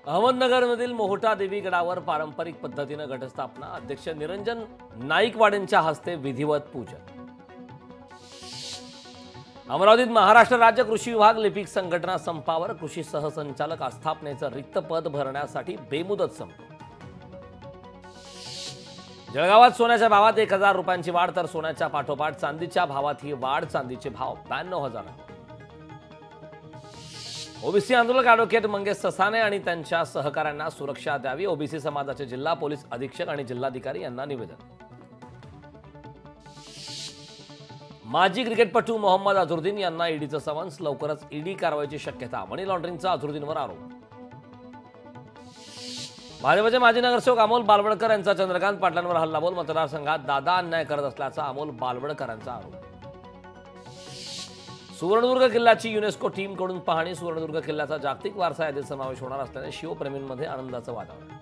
अहमदनगरमधील मोहोटा देवी गडावर पारंपरिक पद्धतीने घटस्थापना, अध्यक्ष निरंजन नाईकवाडेंच्या हस्ते विधिवत पूजन। अमरावतीत महाराष्ट्र राज्य कृषी विभाग लिपिक संघटना संपावर, कृषी सहसंचालक आस्थापनेचं रिक्त पद भरण्यासाठी बेमुदत संप। जळगावात सोन्याच्या भावात 1000 रुपयांची वाढ, तर सोन्याच्या पाठोपाठ चांदीच्या भावात ही वाढ, चांदीचे भाव 92,000। ओबीसी आंदोलक ॲडव्होकेट मंगेश ससाने आणि त्यांच्या सहकाऱ्यांना सुरक्षा द्यावी, ओबीसी समाजाचे जिल्हा पोलीस अधीक्षक आणि जिल्हाधिकारी यांना निवेदन। माजी क्रिकेटपटू मोहम्मद अझरुद्दीन यांना ईडीचं समन्स, लवकरच ईडी कारवाईची शक्यता, मनी लॉन्ड्रिंगचा अझरुद्दीनवर आरोप। भाजपचे माजी नगरसेवक अमोल बालवडकर यांचा चंद्रकांत पाटलांवर हल्लाबोल, मतदारसंघात दादा अन्याय करत असल्याचा अमोल बालवडकरांचा आरोप। सुवर्णदुर्ग किल्ल्याची युनेस्को टीमकडून पाहणी, सुवर्णदुर्ग किल्ल्याचा जागतिक वारसा यादीत समावेश होणार असल्याने शिवप्रेमींमध्ये आनंदाचं वातावरण।